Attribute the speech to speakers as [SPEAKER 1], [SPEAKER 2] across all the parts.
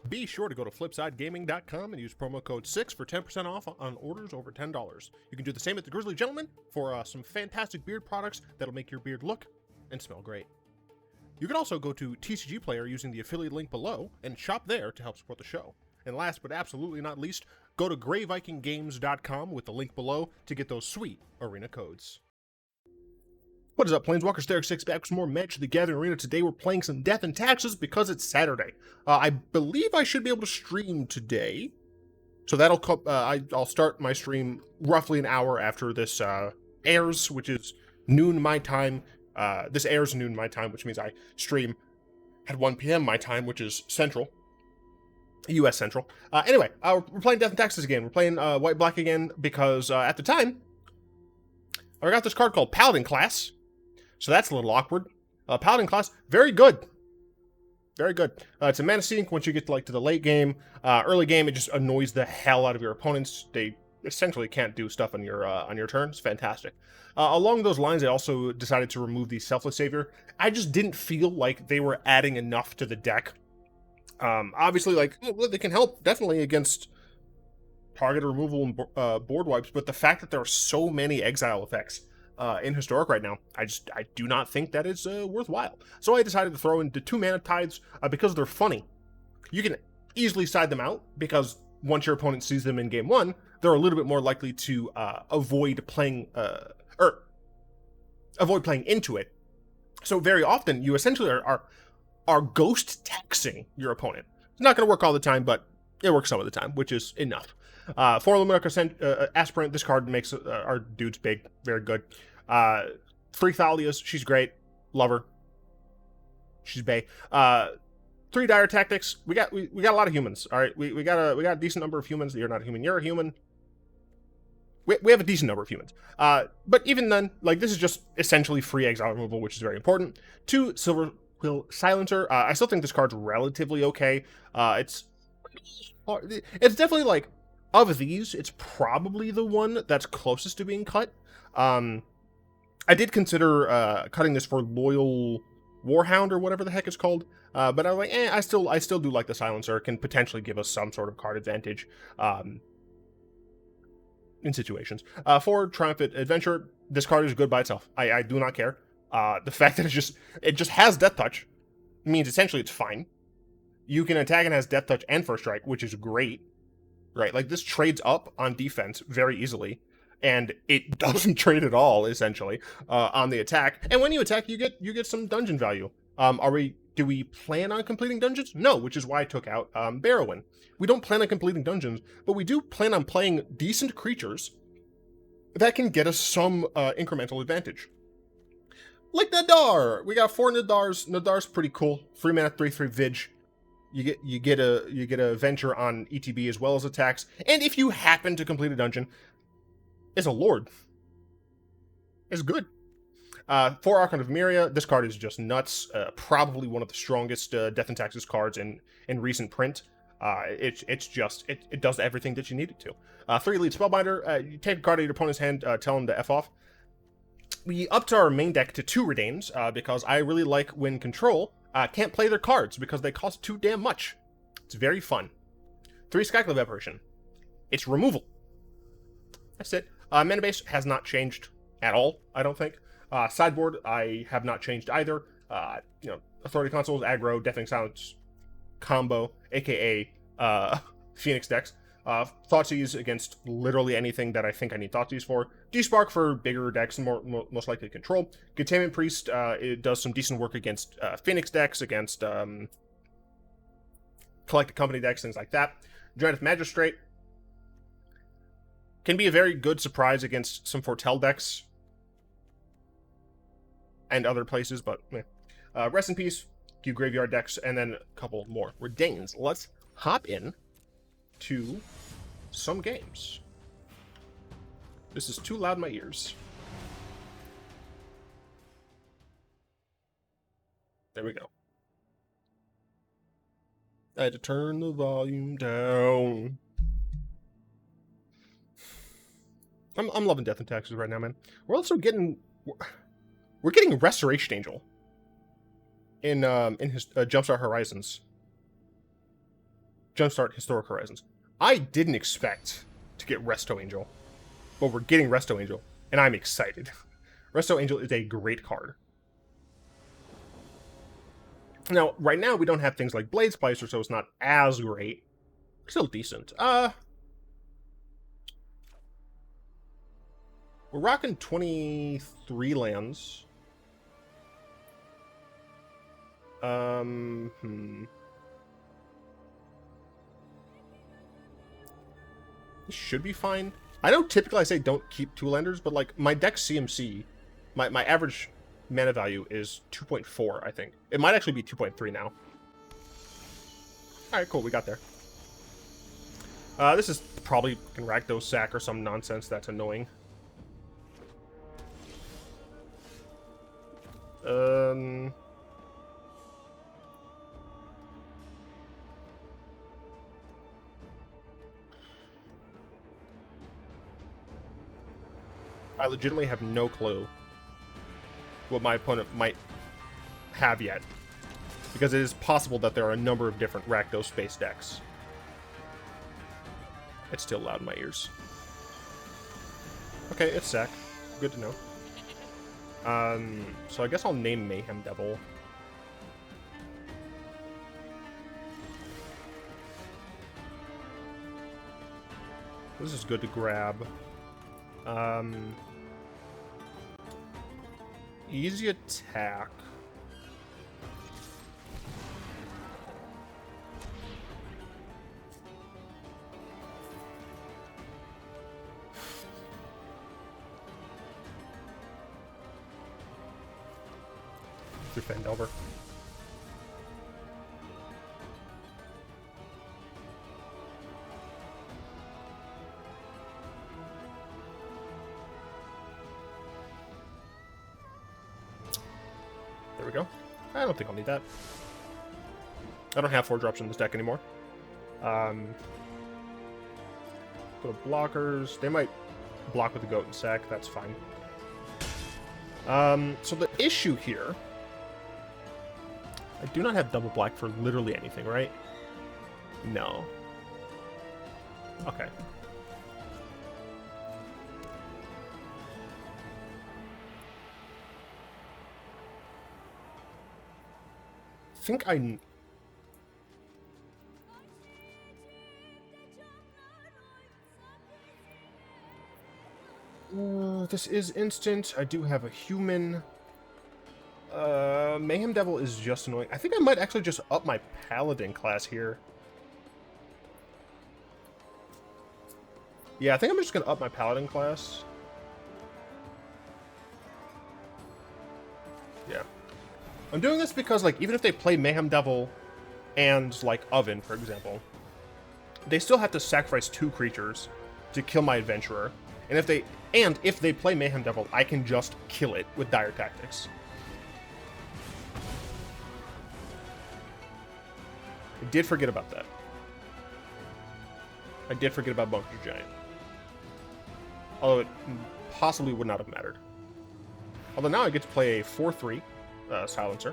[SPEAKER 1] Be sure to go to flipsidegaming.com and use promo code 6 for 10% off on orders over $10. You can do the same at the Grizzly Gentleman for some fantastic beard products that'll make your beard look and smell great. You can also go to TCG Player using the affiliate link below and shop there to help support the show. And last but absolutely not least, go to greyvikinggames.com with the link below to get those sweet arena codes. What is up, Planeswalkers? Derek6 back with some more Magic the Gathering Arena. Today we're playing some Death and Taxes because it's Saturday. I believe I should be able to stream today. So that'll I'll start my stream roughly an hour after this airs, which is noon my time. This airs noon my time, which means I stream at 1 p.m. my time, which is Central. U.S. Central. Anyway, we're playing Death and Taxes again. We're playing White-Black again because at the time, I got this card called Paladin Class. So that's a little awkward. Paladin Class, very good. Very good. It's a mana sink once you get to the late game. Early game, it just annoys the hell out of your opponents. They essentially can't do stuff on your turn. It's fantastic. Along those lines, I also decided to remove the Selfless Savior. I just didn't feel like they were adding enough to the deck. Obviously, they can help definitely against target removal and board wipes, but the fact that there are so many exile effects in Historic right now, I do not think that is worthwhile. So I decided to throw into 2 Mana Tithes because they're funny. You can easily side them out because once your opponent sees them in game 1, they're a little bit more likely to avoid playing into it. So very often you essentially are ghost taxing your opponent. It's not going to work all the time, but it works some of the time, which is enough. 4 Luminarch Aspirant, this card makes our dudes big, very good. 3 Thalias, she's great, love her. She's bae. 3 Dire Tactics, we got a lot of humans. All right, we got a decent number of humans. You're not a human, you're a human. We have a decent number of humans. But even then, this is just essentially free exile removal, which is very important. 2 Silverquill Silencer. I still think this card's relatively okay. It's definitely of these, it's probably the one that's closest to being cut. I did consider cutting this for Loyal Warhound or whatever the heck it's called, but I was like, I still do like the Silencer. It can potentially give us some sort of card advantage in situations. 4 Triumphant Adventurer. This card is good by itself. I do not care. The fact that it just has Death Touch means essentially it's fine. You can attack and has Death Touch and First Strike, which is great. Right, this trades up on defense very easily, and it doesn't trade at all, essentially, on the attack. And when you attack, you get some dungeon value. Do we plan on completing dungeons? No, which is why I took out Barrowin. We don't plan on completing dungeons, but we do plan on playing decent creatures that can get us some incremental advantage. Like Nadaar! We got 4 Nadaars. Nadaar's pretty cool. 3 mana, 3/3 Vig. You get a venture on ETB as well as attacks, and if you happen to complete a dungeon, it's a Lord. It's good. 4 Archon of Emeria. This card is just nuts. Probably one of the strongest Death and Taxes cards in recent print. It does everything that you need it to. 3 Elite Spellbinder. You take a card out of your opponent's hand, tell him to F off. We upped our main deck to 2 Reidanes because I really like when Control can't play their cards because they cost too damn much. It's very fun. 3 Skyclave Apparition. It's removal. That's it. Mana base has not changed at all, I don't think. Sideboard, I have not changed either. Authority Consuls, aggro, Deafening Silence combo, aka Phoenix decks. Thoughtseize against literally anything that I think I need Thoughtseize for. Despark for bigger decks and most likely Control. Containment Priest, it does some decent work against Phoenix decks, against Collected Company decks, things like that. Drannith Magistrate can be a very good surprise against some Foretell decks and other places, but rest in peace, few graveyard decks, and then a couple more Reidanes. Let's hop in to some games. This is too loud in my ears. There we go. I had to turn the volume down. I'm loving Death and Taxes right now, man. We're also getting Restoration Angel in his Jumpstart Horizons. Jumpstart Historic Horizons. I didn't expect to get Resto Angel, but we're getting Resto Angel, and I'm excited. Resto Angel is a great card. Now, right now, we don't have things like Blade Splicer, so it's not as great. Still decent. We're rocking 23 lands. This should be fine. I know typically I say don't keep 2-landers, but like my deck CMC, my average mana value is 2.4, I think. It might actually be 2.3 now. Alright, cool, we got there. This is probably Rakdos Sack or some nonsense that's annoying. I legitimately have no clue what my opponent might have yet, because it is possible that there are a number of different Rakdos-based decks. It's still loud in my ears. Okay, it's Sack. Good to know. So I guess I'll name Mayhem Devil. This is good to grab. Easy attack. Defend over. There we go. I don't think I'll need that. I don't have 4-drops in this deck anymore. Go to blockers. They might block with the Goat and Sack. That's fine. So the issue here... I do not have double black for literally anything, right? No. Okay. I think I... this is instant. I do have a human. Mayhem Devil is just annoying. I think I might actually just up my Paladin class here. Yeah, I think I'm just going to up my Paladin class. Yeah. I'm doing this because, like, even if they play Mayhem Devil and, like, Oven, for example, they still have to sacrifice 2 creatures to kill my Adventurer. And if they play Mayhem Devil, I can just kill it with Dire Tactics. I did forget about that. I did forget about Bunker Giant. Although it possibly would not have mattered. Although now I get to play a 4/3 Silencer.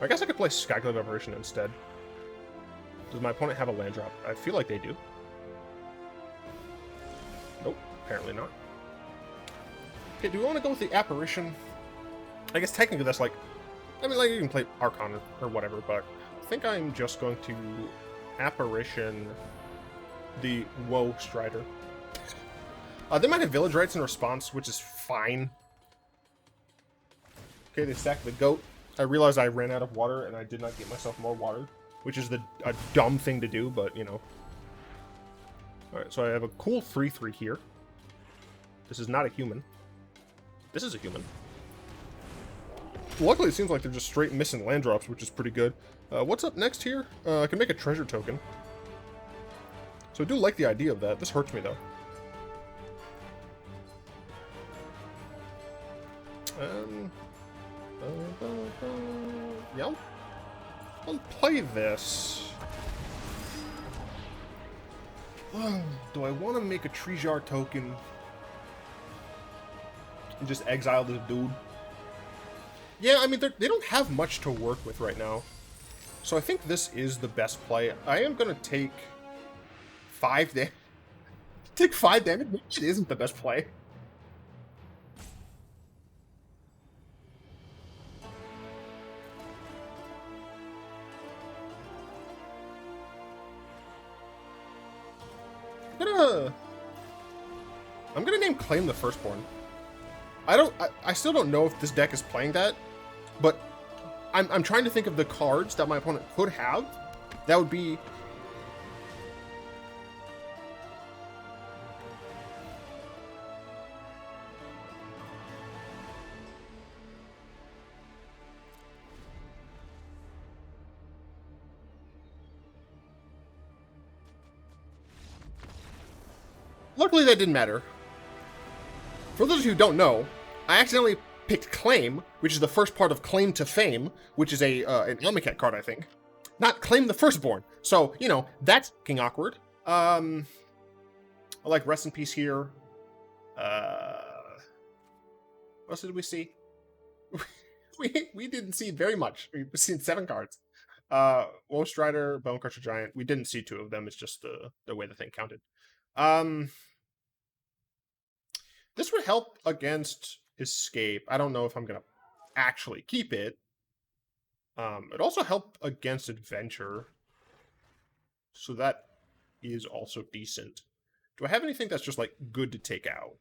[SPEAKER 1] I guess I could play Skyclave Apparition instead. Does my opponent have a land drop? I feel like they do. Nope, apparently not. Okay, do we want to go with the Apparition? I guess technically that's like... I mean, like, you can play Archon or whatever, but I think I'm just going to Apparition the Woe Strider. They might have Village Rites in response, which is fine. Okay, they sacked the Goat. I realized I ran out of water, and I did not get myself more water, which is a dumb thing to do, but, you know. Alright, so I have a cool 3/3 here. This is not a human. This is a human. Luckily, it seems like they're just straight missing land drops, which is pretty good. What's up next here? I can make a treasure token. So I do like the idea of that. This hurts me, though. Yeah, I'll play this. Do I want to make a Tree Jar token and just exile this dude? Yeah, I mean, they don't have much to work with right now. So I think this is the best play. I am going to take 5 damage. Take 5 damage? Maybe it isn't the best play. I'm gonna name Claim the Firstborn. I still don't know if this deck is playing that, but I'm trying to think of the cards that my opponent could have. That would be... Luckily that didn't matter. For those who don't know, I accidentally picked Claim, which is the first part of Claim to Fame, which is an Elmicat card, I think. Not Claim the Firstborn. So, you know, that's fucking awkward. I like Rest in Peace here. What else did we see? we didn't see very much. We've seen 7 cards. Wolf Strider, Bonecrusher Giant. We didn't see 2 of them. It's just the way the thing counted. This would help against Escape. I don't know if I'm going to actually keep it. It also help against Adventure. So that is also decent. Do I have anything that's just, like, good to take out?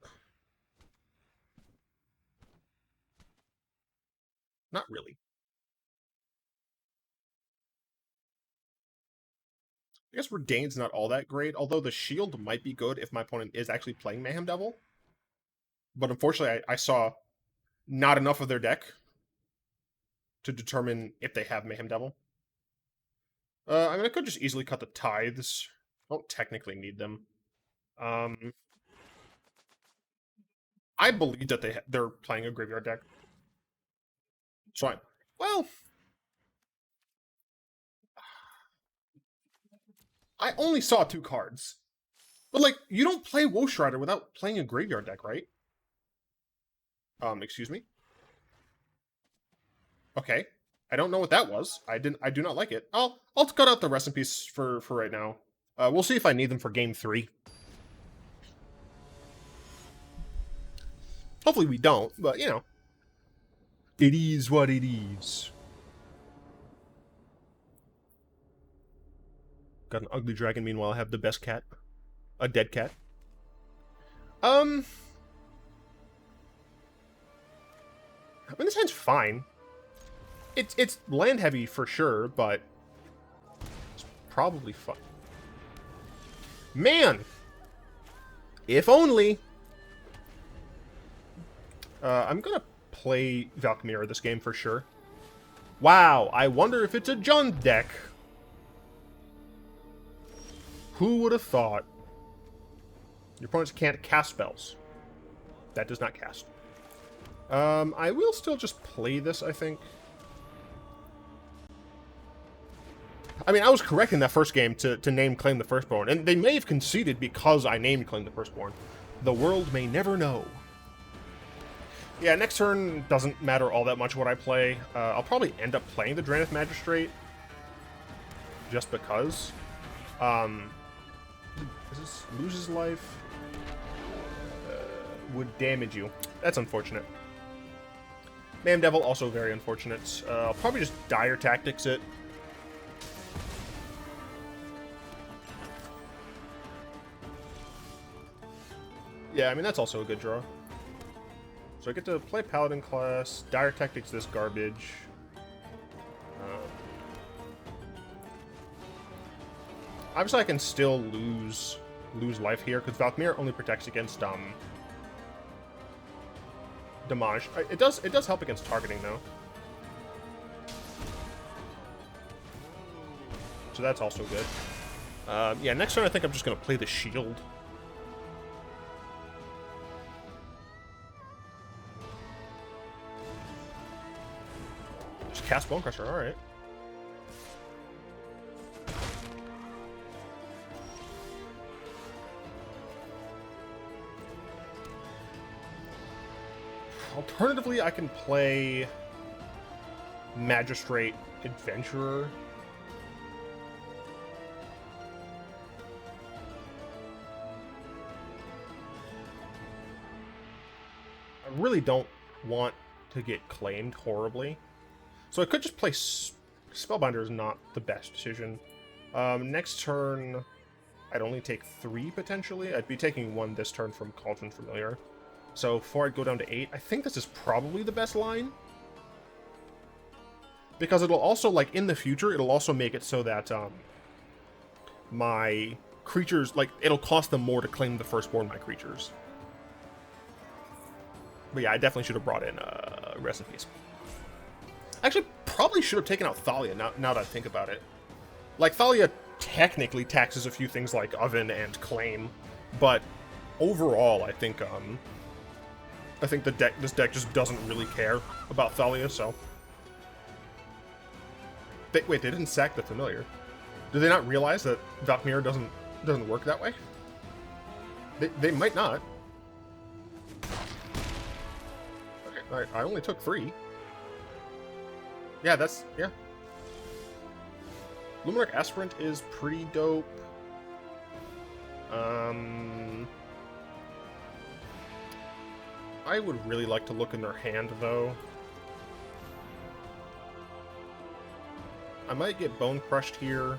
[SPEAKER 1] Not really. I guess Reidane's not all that great, although the shield might be good if my opponent is actually playing Mayhem Devil. But unfortunately, I saw not enough of their deck to determine if they have Mayhem Devil. I mean, I could just easily cut the Tithes. I don't technically need them. I believe that they're playing a graveyard deck. So well, I only saw 2 cards. But, like, you don't play Wolf Strider without playing a graveyard deck, right? Excuse me? Okay. I don't know what that was. I do not like it. I'll cut out the Rest in Peace for right now. We'll see if I need them for game 3. Hopefully we don't, but, you know. It is what it is. Got an ugly dragon, meanwhile I have the best cat. A dead cat. I mean, this hand's fine. It's land heavy for sure, but it's probably fun. Man! If only! I'm gonna play Valkyria this game for sure. Wow, I wonder if it's a Jund deck. Who would have thought? Your opponents can't cast spells. That does not cast. I will still just play this, I think. I mean, I was correct in that first game to name Claim the Firstborn, and they may have conceded because I named Claim the Firstborn. The world may never know. Yeah, next turn doesn't matter all that much what I play. I'll probably end up playing the Drannith Magistrate. Just because. This loses life. Would damage you. That's unfortunate. Mayhem Devil, also very unfortunate. I'll probably just Dire Tactics it. Yeah, I mean, that's also a good draw. So I get to play Paladin Class, Dire Tactics this garbage. Obviously, I can still lose life here, because Valkyria only protects against Demolish. It does help against targeting, though. So that's also good. Yeah, next turn I think I'm just going to play the shield. Just cast Bonecrusher, alright. Alternatively, I can play Magistrate Adventurer. really don't want to get claimed horribly. So I could just play Spellbinder is not the best decision. Next turn, I'd only take 3 potentially. I'd be taking 1 this turn from Cauldron Familiar. So before I'd go down to 8, I think this is probably the best line. Because it'll also, like, in the future, it'll also make it so that, my creatures, like, it'll cost them more to claim the firstborn my creatures. But yeah, I definitely should have brought in, recipes. Actually, probably should have taken out Thalia, now that I think about it. Like, Thalia technically taxes a few things like Oven and Claim, but overall, I think this deck just doesn't really care about Thalia, so... Wait, they didn't sack the Familiar. Do they not realize that Valkmira doesn't work that way? They might not. Okay, I only took 3. Yeah, yeah. Luminarch Aspirant is pretty dope. I would really like to look in their hand, though. I might get Bone Crushed here.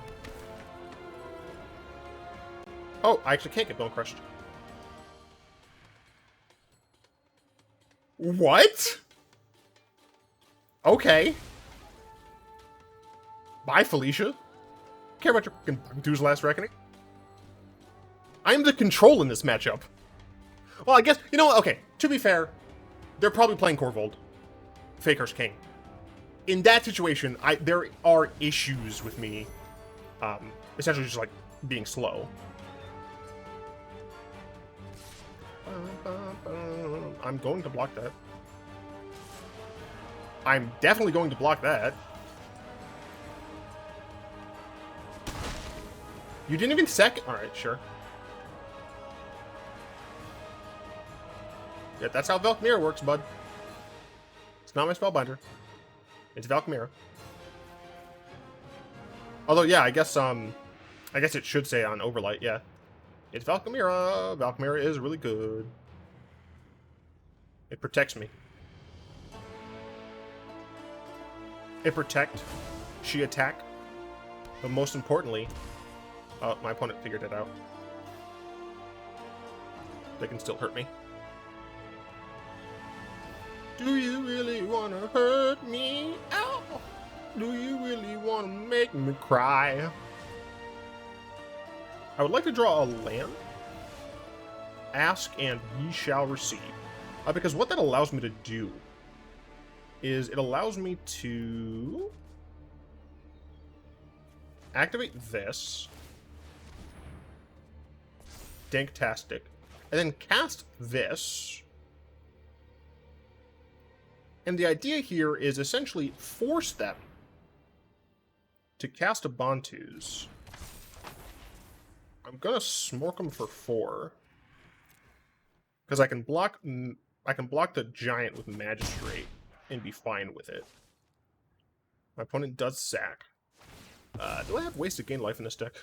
[SPEAKER 1] Oh, I actually can't get Bone Crushed. What? Okay. Bye, Felicia. Care about your fucking Bugtooth's Last Reckoning? I am the control in this matchup. Well, I guess, you know what? Okay, to be fair, they're probably playing Korvold. Faker's King. In that situation, there are issues with me, essentially just, like, being slow. I'm going to block that. I'm definitely going to block that. You didn't even Alright, sure. Yeah, that's how Valkmira works, bud. It's not my Spellbinder. It's Valkmira. Although, yeah, I guess it should say on Overlight, yeah. It's Valkmira. Valkmira is really good. It protects me. It protect. She attack. But most importantly... Oh, my opponent figured it out. They can still hurt me. Do you really want to hurt me? Ow! Do you really want to make me cry? I would like to draw a land. Ask and ye shall receive. Because what that allows me to do is it allows me to activate this. Danktastic. And then cast this. And the idea here is essentially force them to cast a Bontus. I'm gonna smork them for 4. Because I can block the giant with Magistrate and be fine with it. My opponent does sack. Do I have ways to gain life in this deck?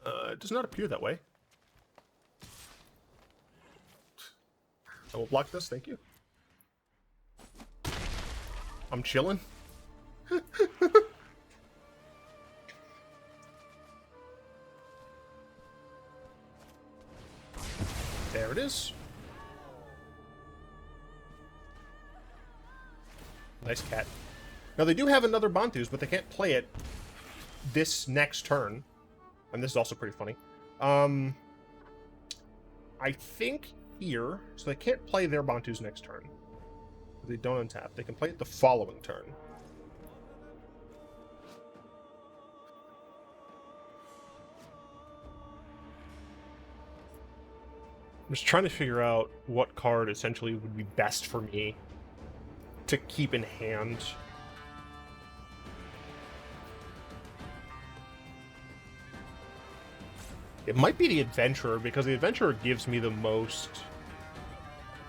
[SPEAKER 1] It does not appear that way. I will block this, thank you. I'm chilling. There it is. Nice cat. Now they do have another Bontus, but they can't play it this next turn. And this is also pretty funny. I think here, so they can't play their Bontus next turn. They don't untap. They can play it the following turn. I'm just trying to figure out what card essentially would be best for me to keep in hand. It might be the Adventurer, because the Adventurer gives me the most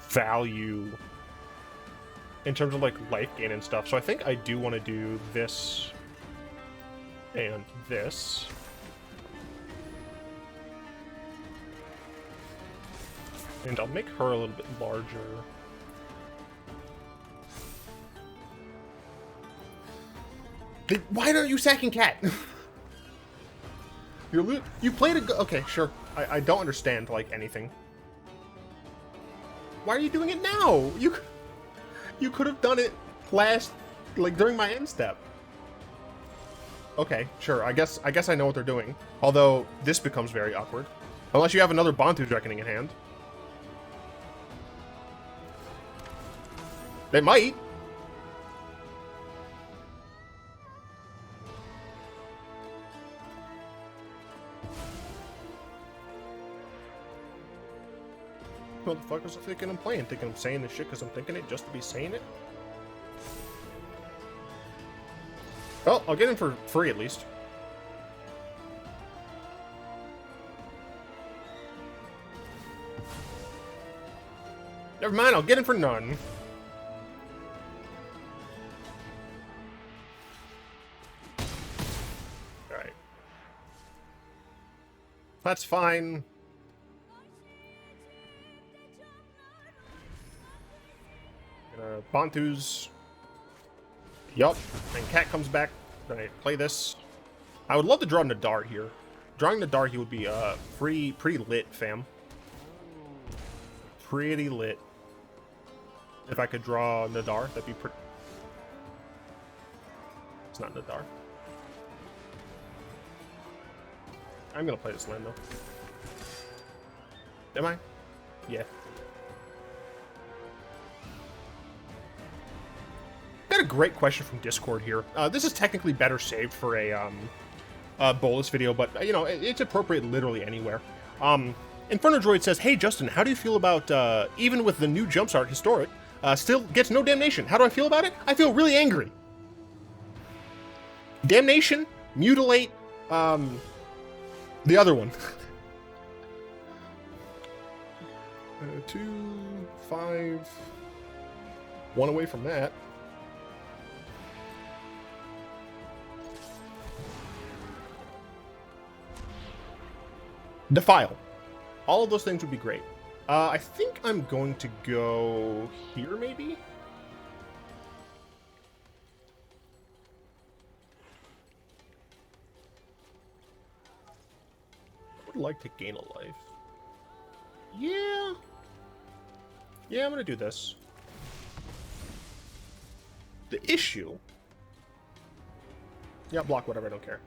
[SPEAKER 1] value in terms of, like, life gain and stuff. So I think I do want to do this and this. And I'll make her a little bit larger. Why aren't you sacking Cat? You played a... Okay, sure. I don't understand, like, anything. Why are you doing it now? You could have done it last... Like, during my end step. Okay, sure. I guess I know what they're doing. Although, this becomes very awkward. Unless you have another Bantu's Reckoning in hand. They might. Motherfuckers are thinking I'm playing, thinking I'm saying this shit because I'm thinking it just to be saying it. Well, I'll get in for free at least. Never mind, I'll get in for none. Alright. That's fine. Bantu's. Yup. And Cat comes back. Then I play this. I would love to draw Nadaar here. Drawing Nadaar, he would be pretty lit, fam. Pretty lit. If I could draw Nadaar, that'd be pretty... It's not Nadaar. I'm gonna play this land, though. Am I? Yeah. Got a great question from Discord here. This is technically better saved for a bolus video, but you know it's appropriate literally anywhere. Inferno Droid says, "Hey Justin, how do you feel about even with the new Jumpstart Historic, still gets no damnation? How do I feel about it? I feel really angry. Damnation, mutilate, the other one." 2, 5, 1 away from that. Defile. All of those things would be great. I think I'm going to go here, maybe? I would like to gain a life. Yeah. Yeah, I'm going to do this. The issue... Yeah, block whatever, I don't care.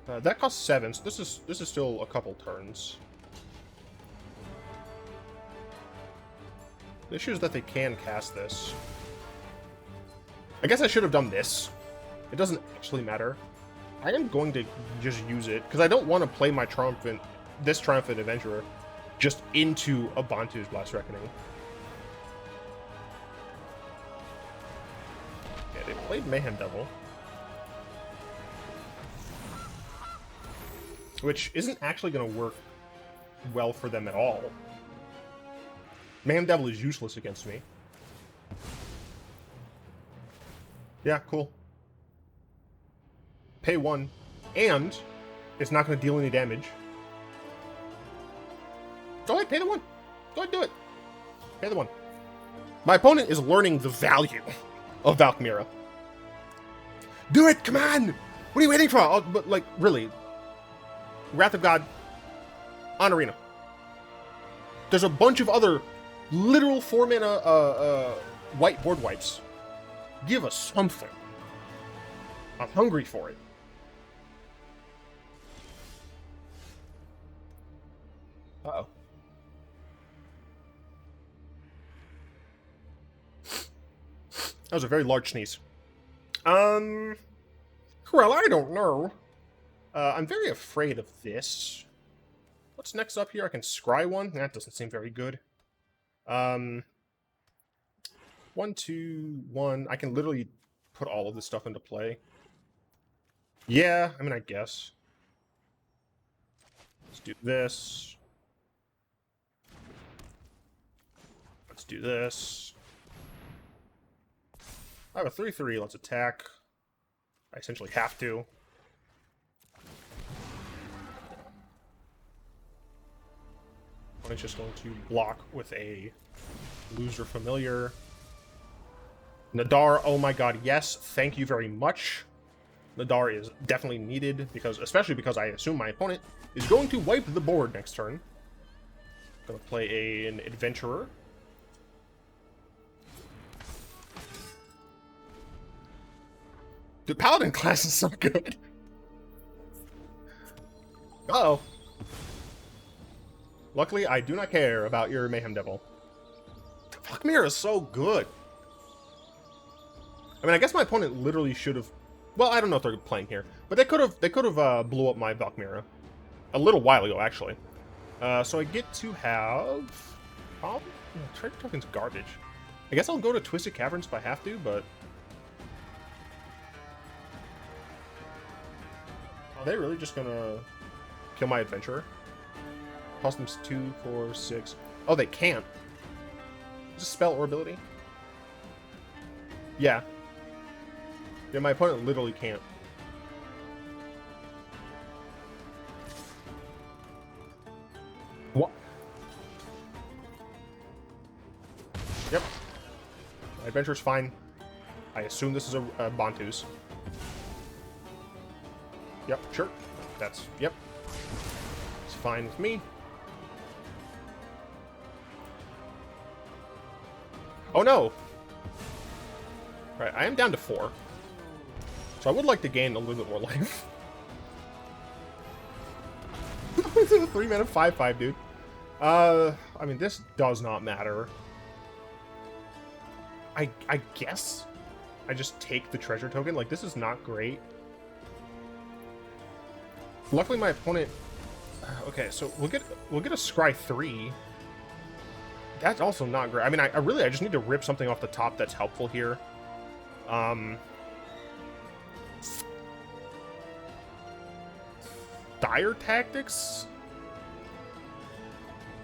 [SPEAKER 1] That costs 7, so this is still a couple turns. The issue is that they can cast this. I guess I should have done this. It doesn't actually matter. I am going to just use it, because I don't want to play my Triumphant Adventurer just into a Bantu's Blast Reckoning. Yeah, they played Mayhem Devil. Which isn't actually going to work well for them at all. Mayhem Devil is useless against me. Yeah, cool. Pay 1, and it's not going to deal any damage. Go ahead, pay the 1. Go ahead, do it. Pay the 1. My opponent is learning the value of Valkmira. Do it, come on! What are you waiting for? But, like, really... Wrath of God on Arena. There's a bunch of other literal 4-mana white board wipes. Give us something. I'm hungry for it. Uh-oh. That was a very large sneeze. Well, I don't know. I'm very afraid of this. What's next up here? I can scry one? That doesn't seem very good. 1, 2, 1. I can literally put all of this stuff into play. Yeah, I mean, I guess. Let's do this. Let's do this. I have a 3/3. Let's attack. I essentially have to. opponent's just going to block with a loser familiar. Nadaar, oh my god, yes, thank you very much. Nadaar is definitely needed, especially because I assume my opponent is going to wipe the board next turn. Gonna play an Adventurer. Dude, Paladin Class is so good. Uh-oh. Luckily, I do not care about your Mayhem Devil. Valkmir is so good. I mean, I guess my opponent literally should have... Well, I don't know if they're playing here, but they could have blew up my Valkmir a little while ago, actually. So I get to have... Treasure Token's garbage. I guess I'll go to Twisted Caverns if I have to, but... Are they really just gonna kill my Adventurer? Cost them 2, 4, 6... Oh, they can't. Is this spell or ability? Yeah. Yeah, my opponent literally can't. What? Yep. My Adventure's fine. I assume this is a Bantus. Yep, sure. Yep. It's fine with me. Oh no! Right, I am down to 4. So I would like to gain a little bit more life. 3 mana 5/5, dude. I mean, this does not matter. I guess I just take the treasure token. Like, this is not great. Luckily, my opponent... Okay, so we'll get a Scry 3. That's also not great. I mean, I really just need to rip something off the top that's helpful here. Dire Tactics?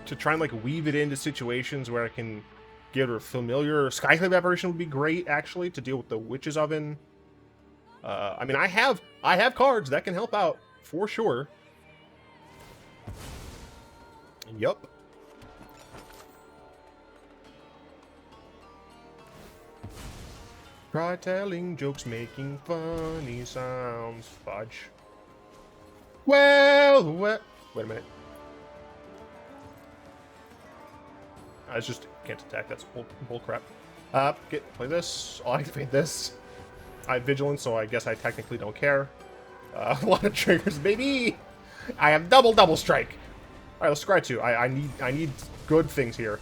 [SPEAKER 1] To try and, like, weave it into situations where I can get a familiar... Skyclave Apparition would be great, actually, to deal with the Witch's Oven. I mean, I have cards that can help out, for sure. Yup. Try telling jokes, making funny sounds. Fudge. Well, wait a minute. I just can't attack. That's bull crap. Play this. I'll activate this. I have Vigilance, so I guess I technically don't care. A lot of triggers, baby. I have double strike. All right, let's scry 2. I need good things here.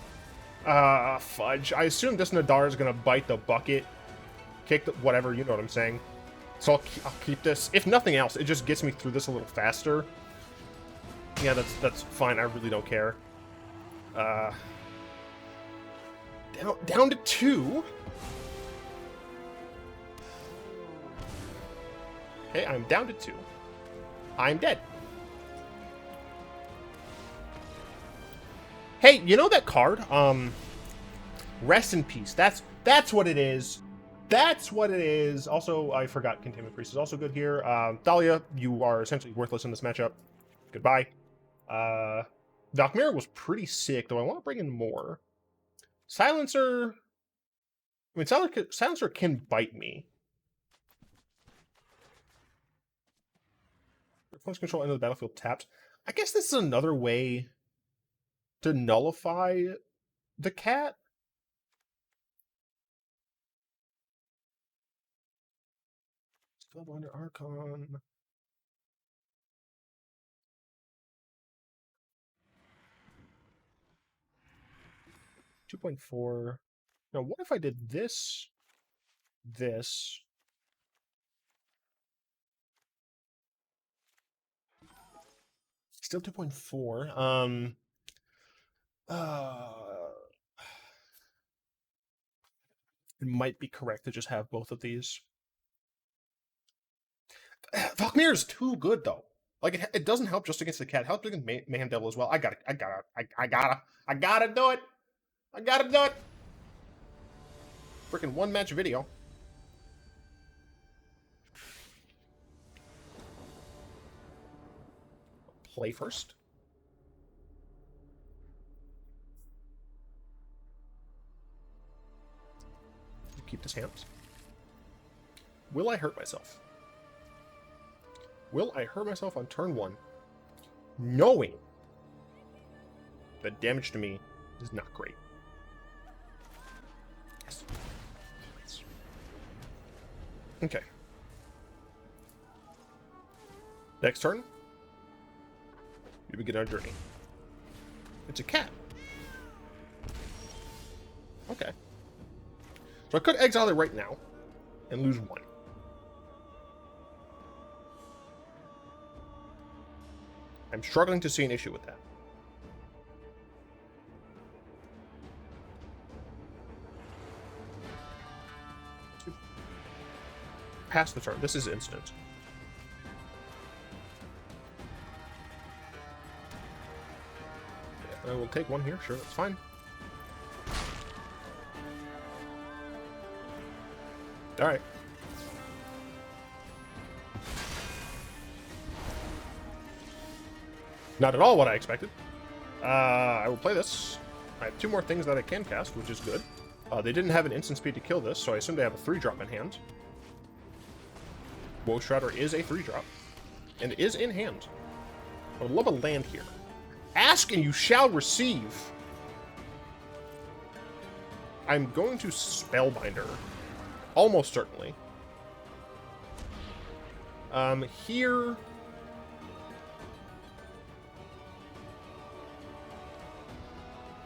[SPEAKER 1] Fudge. I assume this Nadaar is gonna bite the bucket, kick the whatever. You know what I'm saying. So I'll keep this. If nothing else, it just gets me through this a little faster. Yeah, that's fine. I really don't care. Down to 2. Okay, I'm down to 2. I'm dead. Hey, you know that card? Rest in Peace. That's what it is. That's what it is. Also, I forgot Containment Priest is also good here. Thalia, you are essentially worthless in this matchup. Goodbye. Valkmir was pretty sick, though I want to bring in more. Silencer... I mean, Silencer can bite me. Opponent's control end of the battlefield tapped. I guess this is another way to nullify the cat. Spellbinder Archon. $2.4. Now, what if I did this? This. Still 2.4. It might be correct to just have both of these. Valkmir is too good, though. Like, it doesn't help just against the cat. It helps against Mayhem Devil as well. I gotta do it. I gotta do it. Freaking one-match video. Play first. keep this hand. Will I hurt myself? Will I hurt myself on turn 1, knowing that damage to me is not great? Yes. Okay. Next turn, we begin our journey. It's a cat. Okay. So I could exile it right now and lose 1. I'm struggling to see an issue with that. Pass the turn. This is instant. Yeah, I will take 1 here. Sure, that's fine. All right. Not at all what I expected. I will play this. I have 2 more things that I can cast, which is good. They didn't have an instant speed to kill this, so I assume they have a 3-drop in hand. Woe Shrouder is a 3-drop, and is in hand. I would love a land here. Ask and you shall receive. I'm going to Spellbinder. Almost certainly. Here...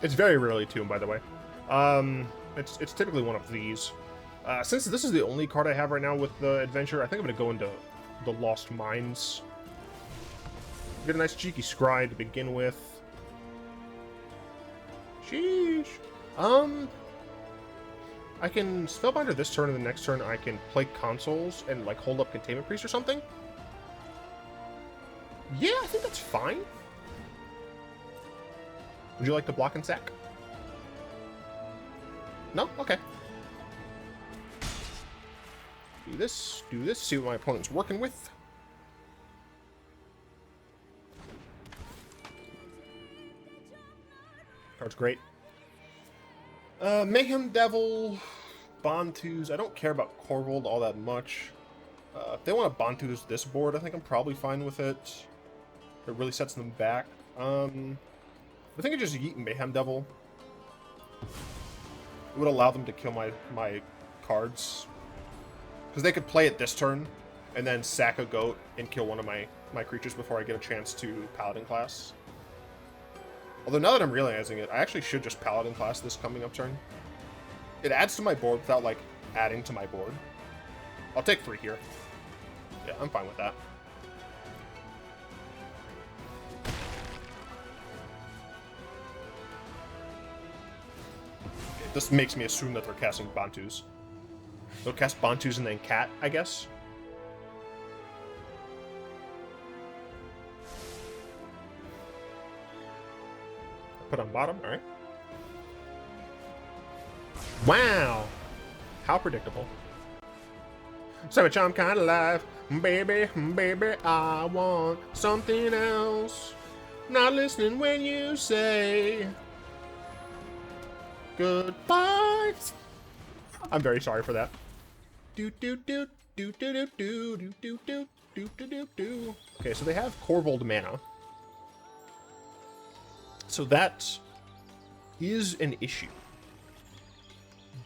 [SPEAKER 1] It's very rarely tuned, by the way. It's typically one of these. Since this is the only card I have right now with the adventure, I think I'm going to go into the Lost Mines. Get a nice cheeky scry to begin with. Sheesh. I can Spellbinder this turn, and the next turn I can play Consuls and, like, hold up Containment Priest or something. Yeah, I think that's fine. Would you like to block and sack? No? Okay. Do this, see what my opponent's working with. Card's great. Mayhem Devil, Bantus. I don't care about Korvold all that much. If they want to Bantus this board, I think I'm probably fine with it. It really sets them back. I think I just yeet Mayhem Devil. It would allow them to kill my cards. Because they could play it this turn, and then sack a goat and kill one of my creatures before I get a chance to Paladin Class. Although now that I'm realizing it, I actually should just Paladin Class this coming up turn. It adds to my board without, like, adding to my board. I'll take 3 here. Yeah, I'm fine with that. This makes me assume that they're casting Bantus. They'll cast Bantus and then Cat, I guess. Put on bottom, alright. Wow! How predictable. Savage, I'm kinda alive. Baby, baby, I want something else. Not listening when you say goodbye. I'm very sorry for that. Okay, so they have Korvold mana. So that is an issue.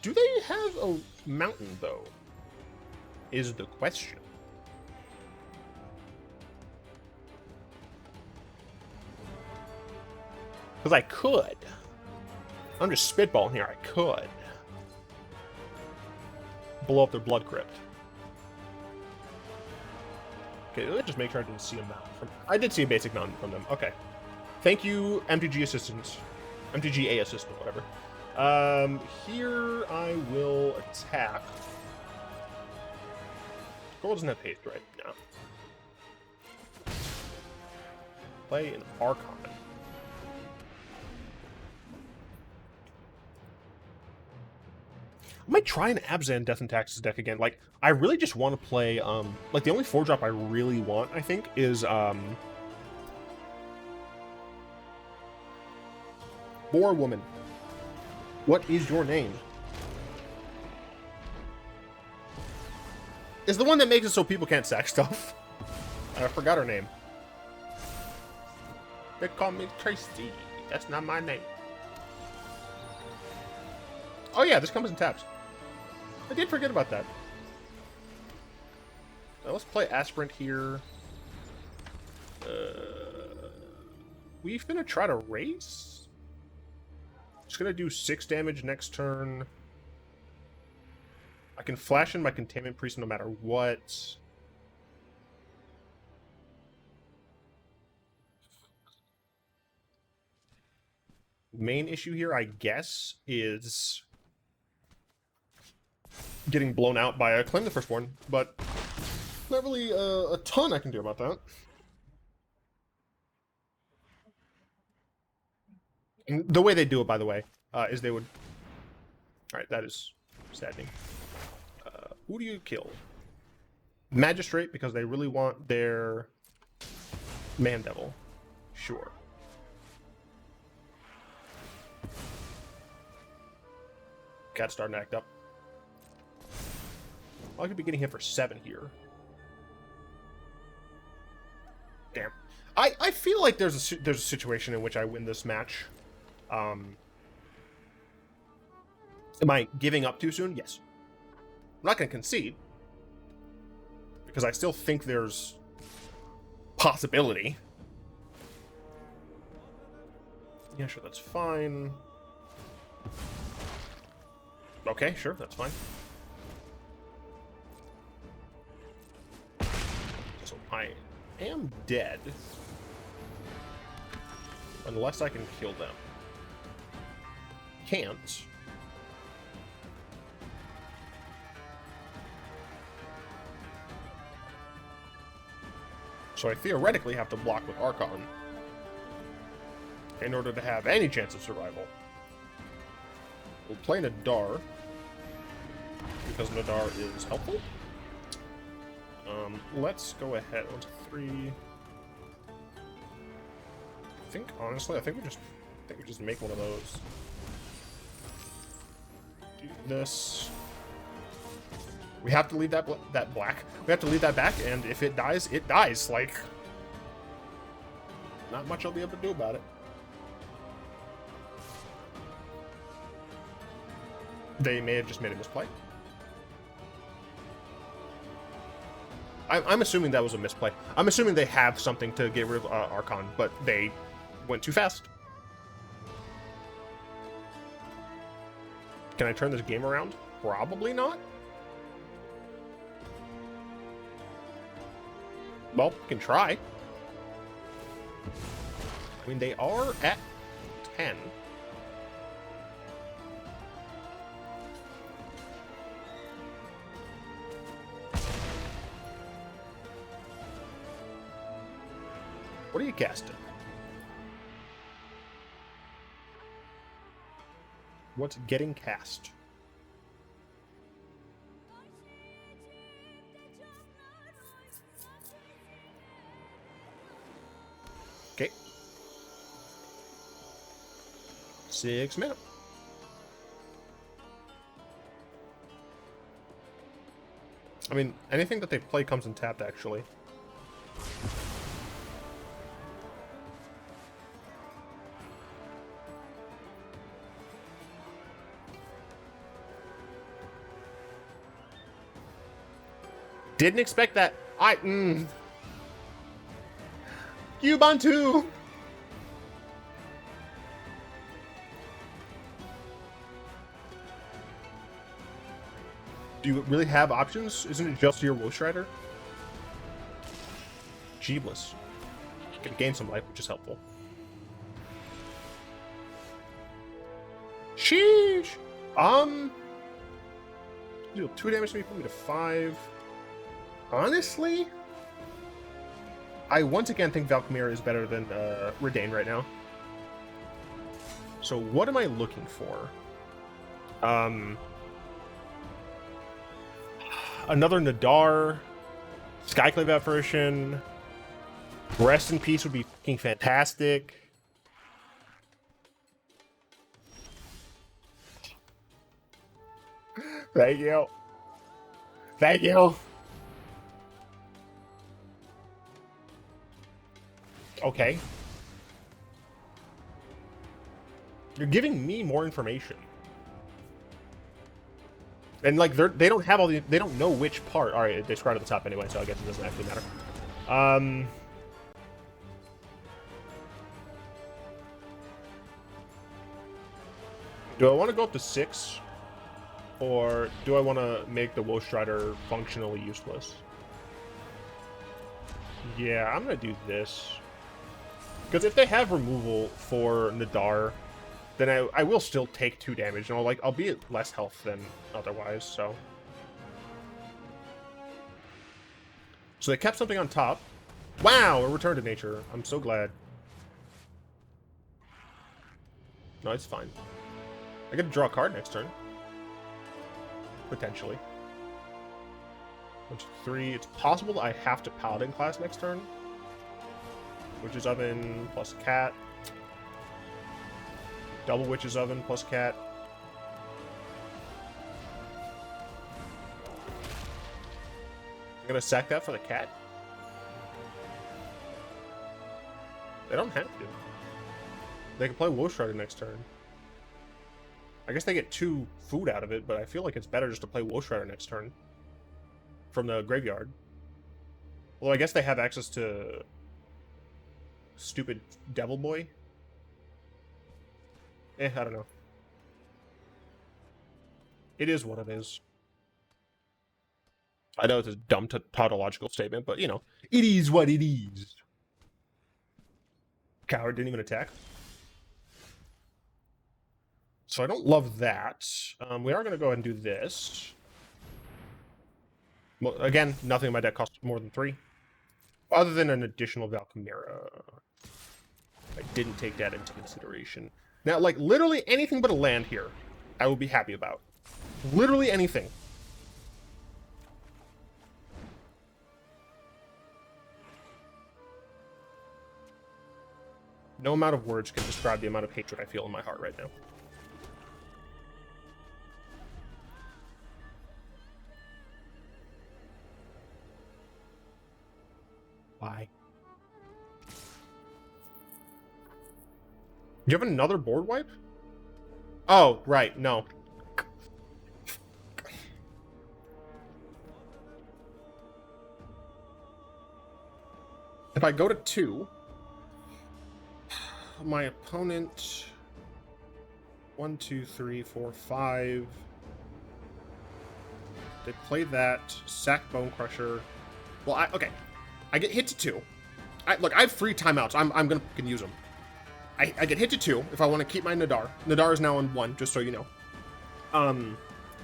[SPEAKER 1] Do they have a mountain, though? Is the question. Because I could. I'm just spitballing here. I could blow up their Blood Crypt. Okay, let me just make sure I didn't see a mountain from... I did see a basic mountain from them. Okay. Thank you, MTG Assistant. MTGA Assistant, whatever. Here I will attack. Girl doesn't have haste, right? No. Play an Archon. I might try an Abzan Death and Taxes deck again. Like, I really just want to play, like, the only 4-drop I really want, I think, is, Boar Woman. What is your name? is the one that makes it so people can't sack stuff. I forgot her name. They call me Tracy. That's not my name. Oh yeah, this comes in taps. I did forget about that. Now let's play Aspirant here. We finna try to race? Just gonna do 6 damage next turn. I can flash in my Containment Priest no matter what. Main issue here, I guess, is getting blown out by a Claim the Firstborn, but not really a ton I can do about that. And the way they do it, by the way, is they would... Alright, that is saddening. Who do you kill? Magistrate, because they really want their Man Devil. Sure. Cat's starting to act up. I could be getting hit for 7 here. Damn. I feel like there's a situation in which I win this match. Am I giving up too soon? Yes. I'm not going to concede. Because I still think there's possibility. Yeah, sure, that's fine. Okay, sure, that's fine. So I am dead. Unless I can kill them. Can't. So I theoretically have to block with Archon in order to have any chance of survival. We'll play Nadaar because Nadaar is helpful. Let's go ahead. 1, 2, 3. I think honestly, I think we just make one of those. Do this. We have to leave that black. We have to leave that back, and if it dies, it dies. Like, not much I'll be able to do about it. They may have just made a misplay. I'm assuming that was a misplay. I'm assuming they have something to get rid of Archon, but they went too fast. Can I turn this game around? Probably not. Well, we can try. I mean, they are at 10. What are you casting? What's getting cast? Okay. 6 mana. I mean, anything that they play comes in tapped, actually. Didn't expect that. Ubuntu! Do you really have options? Isn't it just your Wolf Strider? Jeebless. Can gain some life, which is helpful. Sheesh! Deal 2 damage to me, put me to 5. Honestly, I once again think Valkyria is better than Reidane right now. So what am I looking for? Another Nadaar, Skyclave Apparition, Rest in Peace would be fucking fantastic. Thank you. Thank you. Okay. You're giving me more information. And like they don't have all the they don't know which part. All right, they scrolled at the top anyway, so I guess it doesn't actually matter. Do I want to go up to 6? Or do I want to make the Woe Strider functionally useless? Yeah, I'm going to do this. Because if they have removal for Nadaar, then I will still take 2 damage. And I'll be at less health than otherwise, so. So they kept something on top. Wow, a return to nature. I'm so glad. No, it's fine. I get to draw a card next turn. Potentially. 1, 2, 3. It's possible that I have to Paladin Class next turn. Witch's Oven plus Cat. Double Witch's Oven plus Cat. I'm gonna sack that for the cat. They don't have to. They can play Woe Strider next turn. I guess they get 2 food out of it, but I feel like it's better just to play Woe Strider next turn. From the graveyard. Well, I guess they have access to... Stupid Devil Boy? I don't know. It is what it is. I know it's a dumb tautological statement, but, you know, it is what it is. Coward didn't even attack. So I don't love that. We are going to go ahead and do this. Well, again, nothing in my deck costs more than 3. Other than an additional Valkyria. I didn't take that into consideration. Now, like, literally anything but a land here, I will be happy about. Literally anything. No amount of words can describe the amount of hatred I feel in my heart right now. Why? Do you have another board wipe? Oh, right, no. If I go to 2, my opponent... 1, 2, 3, 4, 5... They play that, sack Bone Crusher. Well, okay. I get hit to 2. Look, I have 3 timeouts. I'm gonna use them. I get hit to 2 if I want to keep my Nadaar. Nadaar is now on 1, just so you know.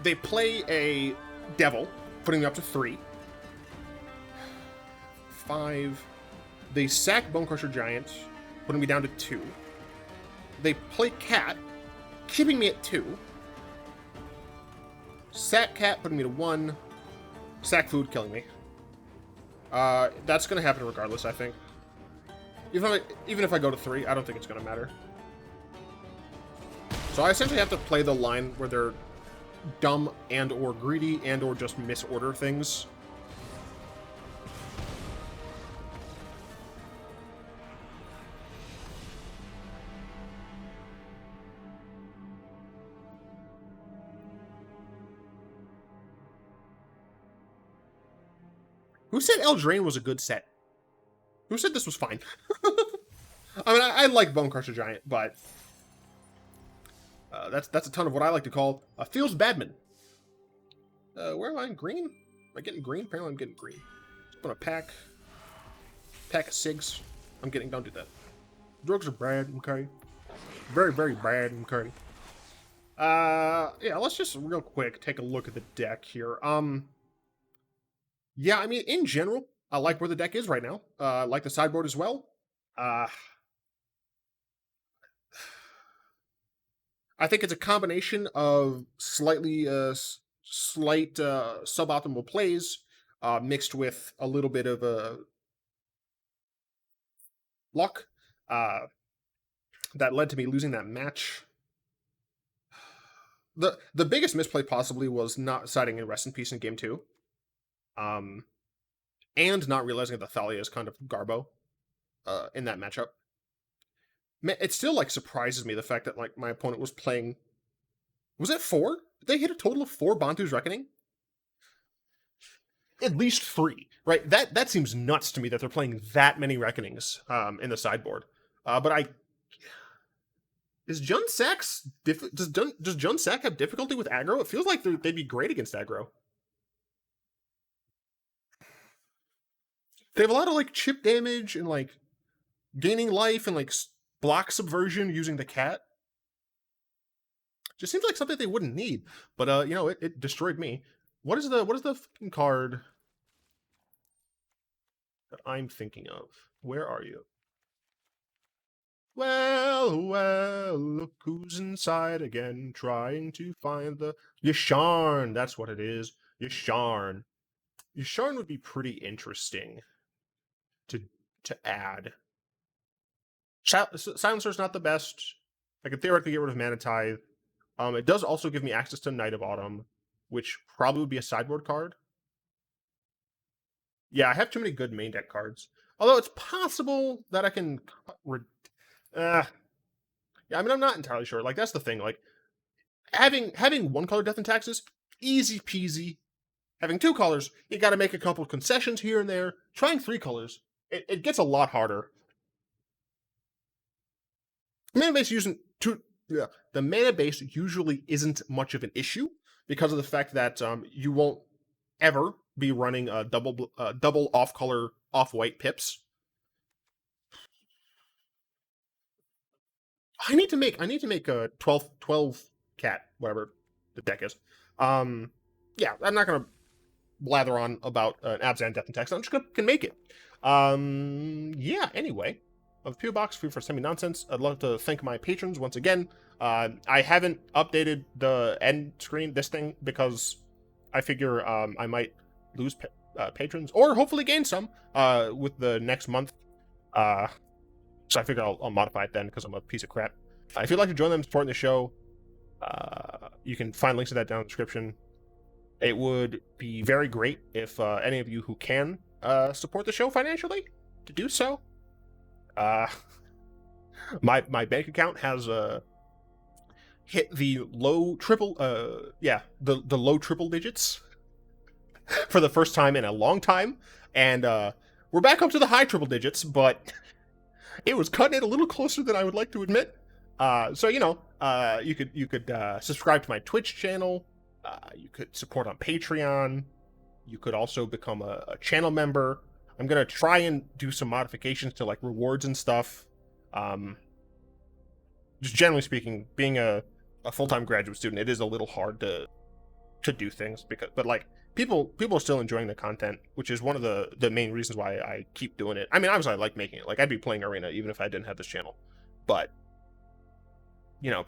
[SPEAKER 1] They play a Devil, putting me up to 3. 5. They sack Bonecrusher Giant, putting me down to 2. They play Cat, keeping me at 2. Sack Cat, putting me to 1. Sack Food, killing me. That's gonna happen regardless, I think. Even if I go to 3, I don't think it's gonna matter. So I essentially have to play the line where they're dumb and or greedy and or just misorder things. Who said Eldraine was a good set? Who said this was fine? I mean, I like Bonecrusher Giant, but that's a ton of what I like to call a feels badman. Where am I in green? Am I getting green? Apparently I'm getting green. I'm gonna pack of cigs. Don't do that. Drugs are bad, okay? Very, very bad, okay? Yeah, let's just real quick take a look at the deck here. Yeah, I mean, in general, I like where the deck is right now. I like the sideboard as well. I think it's a combination of slight suboptimal plays mixed with a little bit of luck that led to me losing that match. The biggest misplay possibly was not siding in Rest in Peace in Game 2. And not realizing that Thalia is kind of garbo. in that matchup. Man, it still like surprises me the fact that like my opponent was playing. Was it 4? Did they hit a total of 4 Bantu's Reckoning? At least 3, right? That seems nuts to me that they're playing that many Reckonings in the sideboard. But is Jun Sax does Jun Sack have difficulty with aggro? It feels like they'd be great against aggro. They have a lot of like chip damage and like gaining life and like block subversion using the cat. Just seems like something they wouldn't need. But you know, it destroyed me. What is the fucking card that I'm thinking of? Where are you? Well, look who's inside again, trying to find the Yasharn. That's what it is. Yasharn. Yasharn would be pretty interesting to add. Silencer's not the best. I could theoretically get rid of Mana Tithe. It does also give me access to Knight of Autumn, which probably would be a sideboard card. Yeah, I have too many good main deck cards. Although it's possible that I can... yeah, I mean, I'm not entirely sure. Like, that's the thing. Like, having 1 color Death and Taxes, easy peasy. Having 2 colors, you gotta make a couple of concessions here and there. Trying 3 colors, it gets a lot harder. Mana base using the mana base usually isn't much of an issue because of the fact that you won't ever be running double off-color, off-white pips. I need to make a 12 cat, whatever the deck is. Yeah, I'm not gonna blather on about an Abzan Death and Tax. I'm just gonna make it. Yeah, anyway. Of PO Box, free for semi-nonsense. I'd love to thank my patrons once again. I haven't updated the end screen, this thing, because I figure I might lose patrons, or hopefully gain some with the next month. So I figure I'll modify it then, because I'm a piece of crap. If you'd like to join them supporting the show, you can find links to that down in the description. It would be very great if any of you who can support the show financially to do so. My bank account has hit the low triple the low triple digits for the first time in a long time, and we're back up to the high triple digits, but it was cutting it a little closer than I would like to admit. So you know, you could subscribe to my Twitch channel, you could support on Patreon, you could also become a channel member. I'm gonna try and do some modifications to like rewards and stuff. Just generally speaking, being a full-time graduate student, it is a little hard to do things but like people are still enjoying the content, which is one of the main reasons why I keep doing it. I mean, obviously I like making it. Like, I'd be playing Arena even if I didn't have this channel. But you know,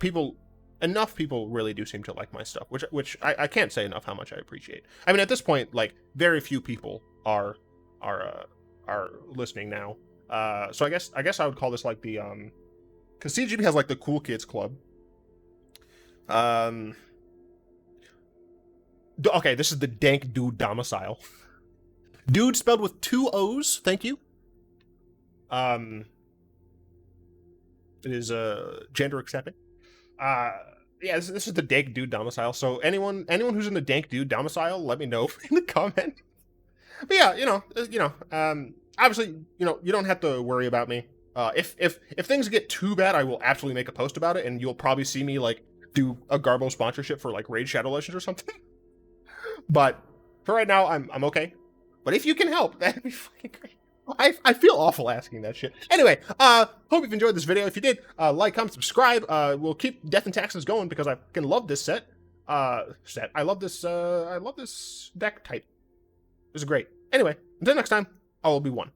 [SPEAKER 1] enough people really do seem to like my stuff, which I can't say enough how much I appreciate. I mean, at this point, like, very few people are listening now. So I guess I would call this like the because CGB has like the cool kids club. Okay, this is the Dank Dude Domicile. Dude spelled with 2 O's. Thank you. It is gender accepting. Yeah, this is the Dank Dude Domicile. So anyone who's in the Dank Dude Domicile, let me know in the comment. But yeah, you know, obviously, you know, you don't have to worry about me. If things get too bad, I will absolutely make a post about it, and you'll probably see me like do a Garbo sponsorship for like Raid Shadow Legends or something. But for right now, I'm okay. But if you can help, that'd be fucking great. I feel awful asking that shit. Anyway, hope you've enjoyed this video. If you did, like, comment, subscribe. We'll keep Death and Taxes going because I fucking love this set. I love this deck type. This is great. Anyway, until next time, I will be one.